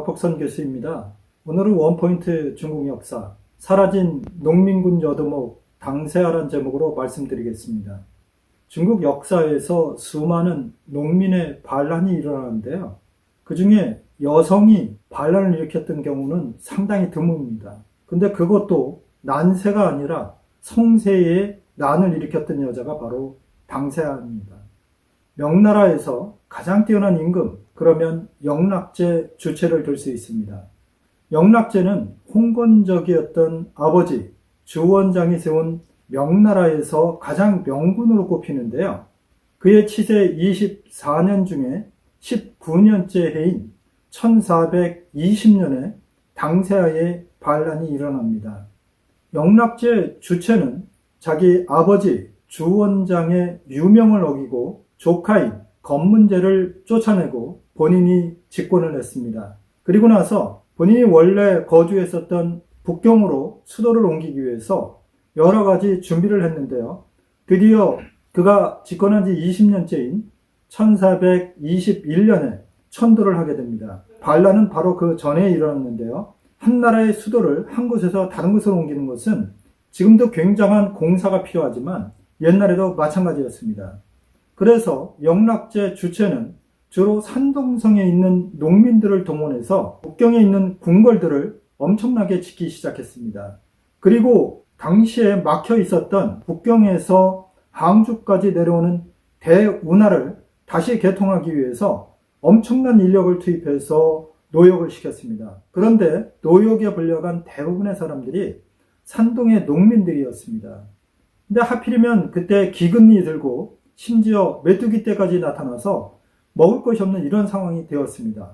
박복선 교수입니다. 오늘은 원포인트 중국 역사, 사라진 농민군 여두목 당세아란 제목으로 말씀드리겠습니다. 중국 역사에서 수많은 농민의 반란이 일어나는데요. 그 중에 여성이 반란을 일으켰던 경우는 상당히 드뭅니다. 근데 그것도 난세가 아니라 성세의 난을 일으켰던 여자가 바로 당세아입니다. 명나라에서 가장 뛰어난 임금, 그러면 영락제 주체를 들 수 있습니다. 영락제는 홍건적이었던 아버지 주원장이 세운 명나라에서 가장 명군으로 꼽히는데요. 그의 치세 24년 중에 19년째 해인 1420년에 당세아의 반란이 일어납니다. 영락제 주체는 자기 아버지 주원장의 유명을 어기고 조카인 검문제를 쫓아내고 본인이 집권을 했습니다. 그리고 나서 본인이 원래 거주했었던 북경으로 수도를 옮기기 위해서 여러 가지 준비를 했는데요. 드디어 그가 집권한 지 20년째인 1421년에 천도를 하게 됩니다. 반란은 바로 그 전에 일어났는데요. 한 나라의 수도를 한 곳에서 다른 곳으로 옮기는 것은 지금도 굉장한 공사가 필요하지만 옛날에도 마찬가지였습니다. 그래서 영락제 주체는 주로 산동성에 있는 농민들을 동원해서 북경에 있는 궁궐들을 엄청나게 짓기 시작했습니다. 그리고 당시에 막혀 있었던 북경에서 항주까지 내려오는 대운하를 다시 개통하기 위해서 엄청난 인력을 투입해서 노역을 시켰습니다. 그런데 노역에 불려간 대부분의 사람들이 산동의 농민들이었습니다. 근데 하필이면 그때 기근이 들고 심지어 메뚜기 떼까지 나타나서 먹을 것이 없는 이런 상황이 되었습니다.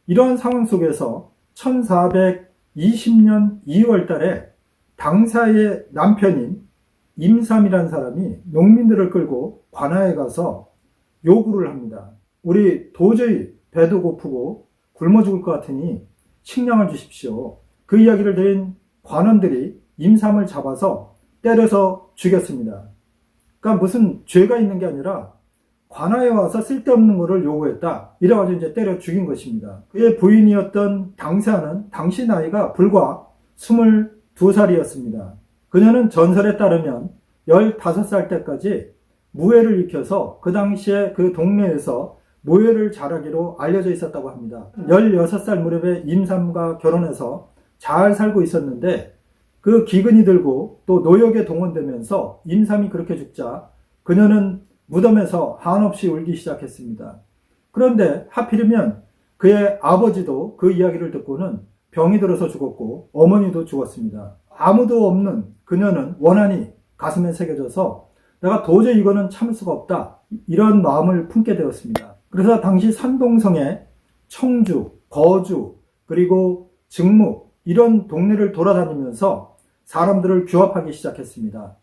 이러한 상황 속에서 1420년 2월 달에 당사의 남편인 임삼이라는 사람이 농민들을 끌고 관아에 가서 요구를 합니다. 우리 도저히 배도 고프고 굶어 죽을 것 같으니 식량을 주십시오. 그 이야기를 들은 관원들이 임삼을 잡아서 때려서 죽였습니다. 그러니까 무슨 죄가 있는 게 아니라 관아에 와서 쓸데없는 것을 요구했다. 이래가지고 이제 때려 죽인 것입니다. 그의 부인이었던 당세아는 당시 나이가 불과 22살이었습니다. 그녀는 전설에 따르면 15살 때까지 무예를 익혀서 그 당시에 그 동네에서 무예를 잘하기로 알려져 있었다고 합니다. 16살 무렵에 임삼과 결혼해서 잘 살고 있었는데 그 기근이 들고 또 노역에 동원되면서 임삼이 그렇게 죽자 그녀는 무덤에서 한없이 울기 시작했습니다. 그런데 하필이면 그의 아버지도 그 이야기를 듣고는 병이 들어서 죽었고 어머니도 죽었습니다. 아무도 없는 그녀는 원한이 가슴에 새겨져서 내가 도저히 이거는 참을 수가 없다. 이런 마음을 품게 되었습니다. 그래서 당시 산동성에 청주, 거주, 그리고 증무 이런 동네를 돌아다니면서 사람들을 규합하기 시작했습니다.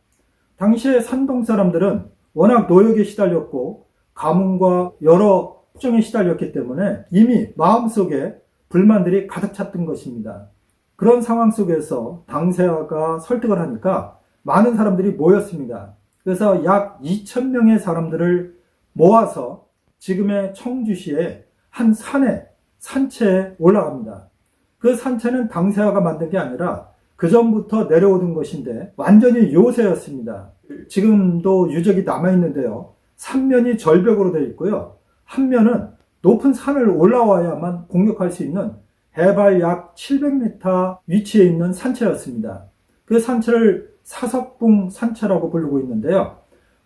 당시에 산동 사람들은 워낙 노역에 시달렸고 가뭄과 여러 폭정에 시달렸기 때문에 이미 마음속에 불만들이 가득 찼던 것입니다. 그런 상황 속에서 당세아가 설득을 하니까 많은 사람들이 모였습니다. 그래서 약 2,000명의 사람들을 모아서 지금의 청주시의 한 산체에 올라갑니다. 그 산체는 당세아가 만든 게 아니라 그 전부터 내려오던 것인데 완전히 요새였습니다. 지금도 유적이 남아있는데요. 삼면이 절벽으로 되어 있고요. 한 면은 높은 산을 올라와야만 공격할 수 있는 해발 약 700m 위치에 있는 산체였습니다. 그 산체를 사석봉 산체라고 부르고 있는데요.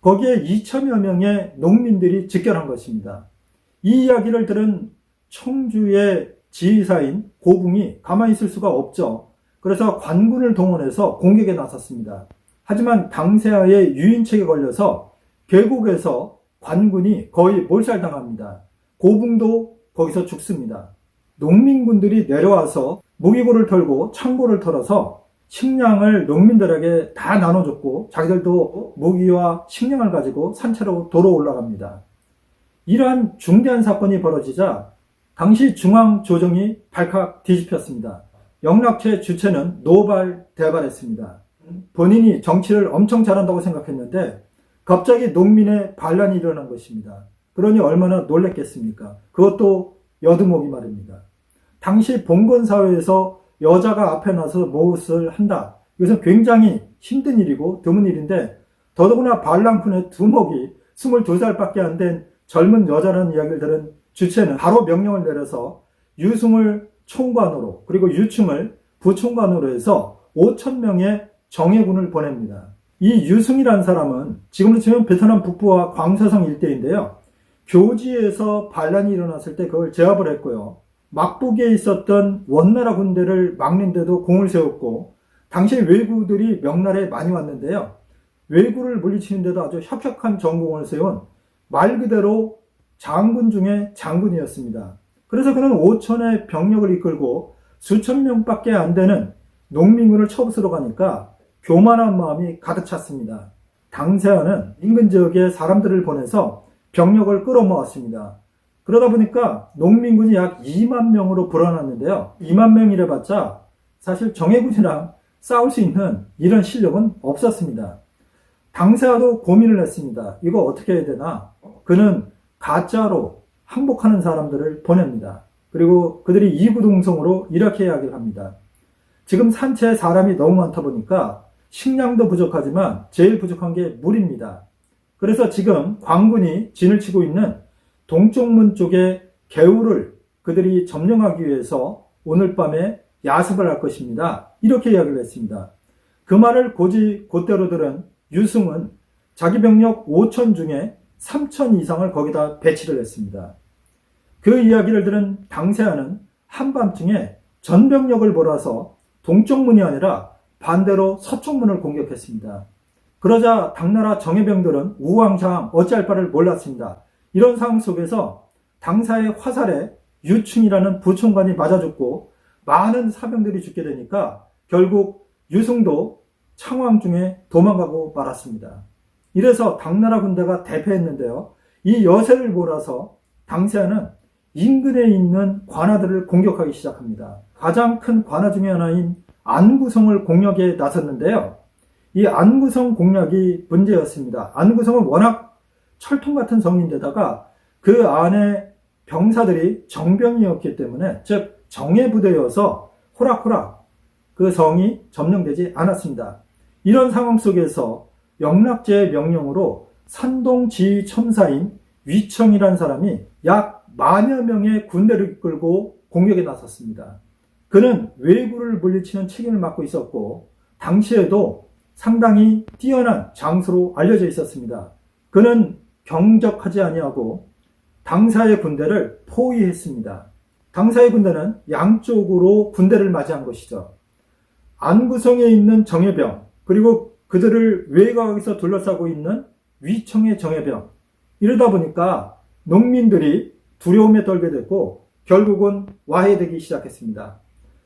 거기에 2,000여 명의 농민들이 집결한 것입니다. 이 이야기를 들은 청주의 지휘사인 고붕이 가만히 있을 수가 없죠. 그래서 관군을 동원해서 공격에 나섰습니다. 하지만 당세아의 유인책에 걸려서 계곡에서 관군이 거의 몰살당합니다. 고붕도 거기서 죽습니다. 농민군들이 내려와서 무기고를 털고 창고를 털어서 식량을 농민들에게 다 나눠줬고 자기들도 무기와 식량을 가지고 산채로 도로 올라갑니다. 이러한 중대한 사건이 벌어지자 당시 중앙조정이 발칵 뒤집혔습니다. 영락제 주체는 노발대발했습니다. 본인이 정치를 엄청 잘한다고 생각했는데 갑자기 농민의 반란이 일어난 것입니다. 그러니 얼마나 놀랬겠습니까? 그것도 여두목이 말입니다. 당시 봉건사회에서 여자가 앞에 나서 무엇을 한다. 이것은 굉장히 힘든 일이고 드문 일인데 더더구나 발랑군의 두목이 22살밖에 안 된 젊은 여자라는 이야기를 들은 주체는 바로 명령을 내려서 유승을 총관으로 그리고 유충을 부총관으로 해서 5,000명의 정예군을 보냅니다. 이 유승이라는 사람은 지금으로 치면 베트남 북부와 광서성 일대인데요. 교지에서 반란이 일어났을 때 그걸 제압을 했고요. 막북에 있었던 원나라 군대를 막는 데도 공을 세웠고 당시 왜구들이 명나라에 많이 왔는데요. 왜구를 물리치는 데도 아주 혁혁한 전공을 세운 말 그대로 장군 중에 장군이었습니다. 그래서 그는 5천의 병력을 이끌고 수천 명밖에 안 되는 농민군을 처부수러 가니까 교만한 마음이 가득 찼습니다. 당세아는 인근 지역에 사람들을 보내서 병력을 끌어모았습니다. 그러다 보니까 농민군이 약 2만 명으로 불어났는데요. 2만 명이라 봤자 사실 정예군이랑 싸울 수 있는 이런 실력은 없었습니다. 당세아도 고민을 했습니다. 이거 어떻게 해야 되나? 그는 가짜로 항복하는 사람들을 보냅니다. 그리고 그들이 이구동성으로 이렇게 이야기를 합니다. 지금 산채에 사람이 너무 많다 보니까 식량도 부족하지만 제일 부족한 게 물입니다. 그래서 지금 광군이 진을 치고 있는 동쪽문 쪽의 개울을 그들이 점령하기 위해서 오늘 밤에 야습을 할 것입니다. 이렇게 이야기를 했습니다. 그 말을 곧대로 들은 유승은 자기 병력 5천 중에 3천 이상을 거기다 배치를 했습니다. 그 이야기를 들은 당세아는 한밤중에 전병력을 몰아서 동쪽문이 아니라 반대로 서쪽문을 공격했습니다. 그러자 당나라 정예병들은 우왕좌왕 어찌할 바를 몰랐습니다. 이런 상황 속에서 당사의 화살에 유충이라는 부총관이 맞아 죽고 많은 사병들이 죽게 되니까 결국 유승도 창왕 중에 도망가고 말았습니다. 이래서 당나라 군대가 대패했는데요. 이 여세를 몰아서 당세아는 인근에 있는 관아들을 공격하기 시작합니다. 가장 큰 관아 중에 하나인 안구성을 공략에 나섰는데요. 이 안구성 공략이 문제였습니다. 안구성은 워낙 철통 같은 성인데다가 그 안에 병사들이 정병이었기 때문에 즉 정예부대여서 호락호락 그 성이 점령되지 않았습니다. 이런 상황 속에서 영락제의 명령으로 산동지휘 첨사인 위청이라는 사람이 약 10,000여 명의 군대를 이끌고 공격에 나섰습니다. 그는 왜구를 물리치는 책임을 맡고 있었고 당시에도 상당히 뛰어난 장수로 알려져 있었습니다. 그는 경적하지 아니하고 당사의 군대를 포위했습니다. 당사의 군대는 양쪽으로 군대를 맞이한 것이죠. 안구성에 있는 정예병 그리고 그들을 외곽에서 둘러싸고 있는 위청의 정예병 이러다 보니까 농민들이 두려움에 떨게 됐고 결국은 와해되기 시작했습니다.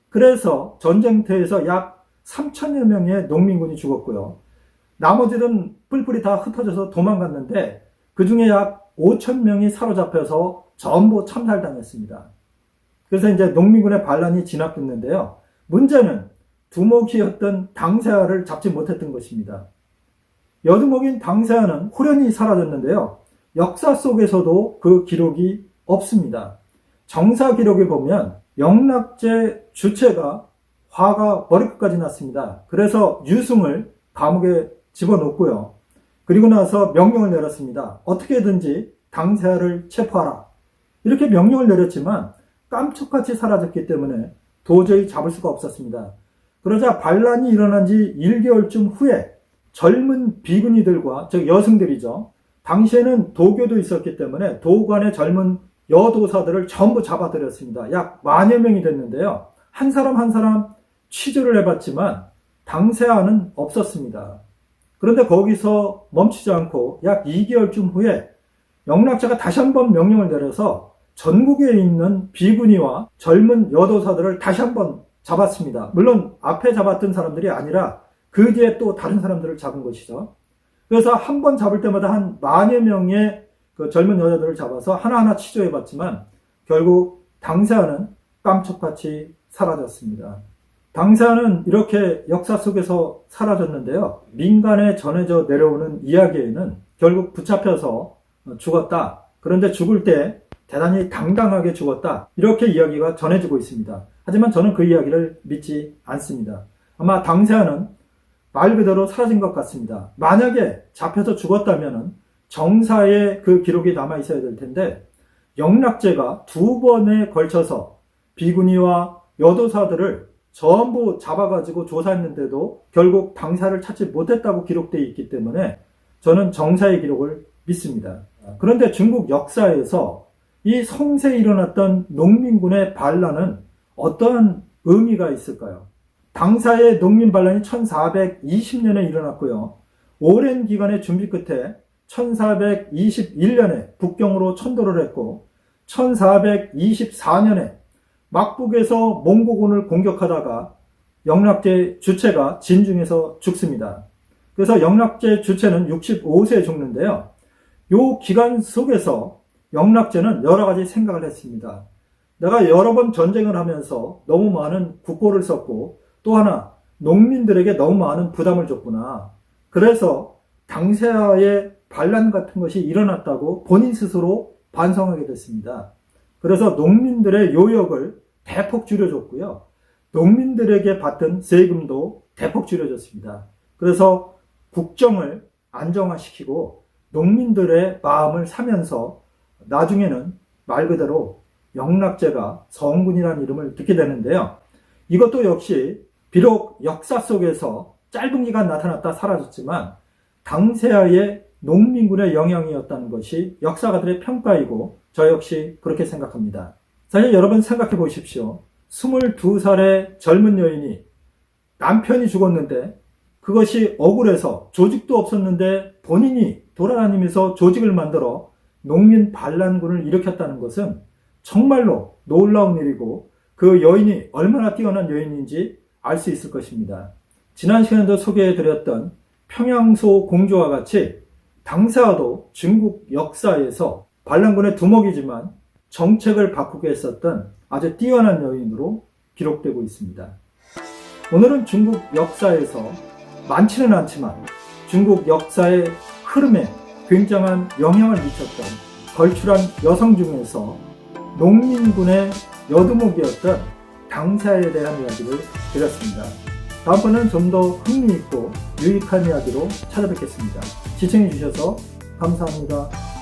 그래서 전쟁터에서 약 3천여 명의 농민군이 죽었고요. 나머지는 뿔뿔이 다 흩어져서 도망갔는데 그 중에 약 5천 명이 사로잡혀서 전부 참살당했습니다. 그래서 이제 농민군의 반란이 진압됐는데요. 문제는 두목이었던 당세아를 잡지 못했던 것입니다. 여두목인 당세아는 호련히 사라졌는데요. 역사 속에서도 그 기록이 없습니다. 정사 기록에 보면 영락제 주체가 화가 머리끝까지 났습니다. 그래서 유승을 감옥에 집어넣고요. 그리고 나서 명령을 내렸습니다. 어떻게든지 당세아를 체포하라. 이렇게 명령을 내렸지만 깜짝같이 사라졌기 때문에 도저히 잡을 수가 없었습니다. 그러자 반란이 일어난 지 1개월쯤 후에 젊은 비구니들과 즉 여성들이죠. 당시에는 도교도 있었기 때문에 도관의 젊은 여도사들을 전부 잡아들였습니다. 약 10,000여 명이 됐는데요. 한 사람 한 사람 취조를 해봤지만 당세아는 없었습니다. 그런데 거기서 멈추지 않고 약 2개월쯤 후에 영락제가 다시 한번 명령을 내려서 전국에 있는 비구니와 젊은 여도사들을 다시 한번 잡았습니다. 물론 앞에 잡았던 사람들이 아니라 그 뒤에 또 다른 사람들을 잡은 것이죠. 그래서 한 번 잡을 때마다 한 10,000여 명의 그 젊은 여자들을 잡아서 하나하나 취조해봤지만 결국 당세아는 깜짝같이 사라졌습니다. 당세아는 이렇게 역사 속에서 사라졌는데요. 민간에 전해져 내려오는 이야기에는 결국 붙잡혀서 죽었다. 그런데 죽을 때 대단히 당당하게 죽었다. 이렇게 이야기가 전해지고 있습니다. 하지만 저는 그 이야기를 믿지 않습니다. 아마 당세아는 말 그대로 사라진 것 같습니다. 만약에 잡혀서 죽었다면 정사에 그 기록이 남아 있어야 될 텐데 영락제가 2번에 걸쳐서 비구니와 여도사들을 전부 잡아가지고 조사했는데도 결국 당사를 찾지 못했다고 기록되어 있기 때문에 저는 정사의 기록을 믿습니다. 그런데 중국 역사에서 이 성세에 일어났던 농민군의 반란은 어떠한 의미가 있을까요? 당사의 농민 반란이 1420년에 일어났고요. 오랜 기간의 준비 끝에 1421년에 북경으로 천도를 했고 1424년에 막북에서 몽고군을 공격하다가 영락제 주체가 진중에서 죽습니다. 그래서 영락제 주체는 65세에 죽는데요. 이 기간 속에서 영락제는 여러 가지 생각을 했습니다. 내가 여러 번 전쟁을 하면서 너무 많은 국고를 썼고 또 하나 농민들에게 너무 많은 부담을 줬구나. 그래서 당세아의 반란 같은 것이 일어났다고 본인 스스로 반성하게 됐습니다. 그래서 농민들의 요역을 대폭 줄여줬고요. 농민들에게 받던 세금도 대폭 줄여줬습니다. 그래서 국정을 안정화시키고 농민들의 마음을 사면서 나중에는 말 그대로 영락제가 성군이라는 이름을 듣게 되는데요. 이것도 역시 비록 역사 속에서 짧은 기간 나타났다 사라졌지만 당세아의 농민군의 영향이었다는 것이 역사가들의 평가이고 저 역시 그렇게 생각합니다. 사실 여러분 생각해 보십시오. 22살의 젊은 여인이 남편이 죽었는데 그것이 억울해서 조직도 없었는데 본인이 돌아다니면서 조직을 만들어 농민 반란군을 일으켰다는 것은 정말로 놀라운 일이고 그 여인이 얼마나 뛰어난 여인인지 알 수 있을 것입니다. 지난 시간에도 소개해드렸던 평양소 공주와 같이 당사도 중국 역사에서 반란군의 두목이지만 정책을 바꾸게 했었던 아주 뛰어난 여인으로 기록되고 있습니다. 오늘은 중국 역사에서 많지는 않지만 중국 역사의 흐름에 굉장한 영향을 미쳤던 걸출한 여성 중에서 농민군의 여두목이었던 당사에 대한 이야기를 드렸습니다. 다음번에는 좀 더 흥미있고 유익한 이야기로 찾아뵙겠습니다. 시청해 주셔서 감사합니다.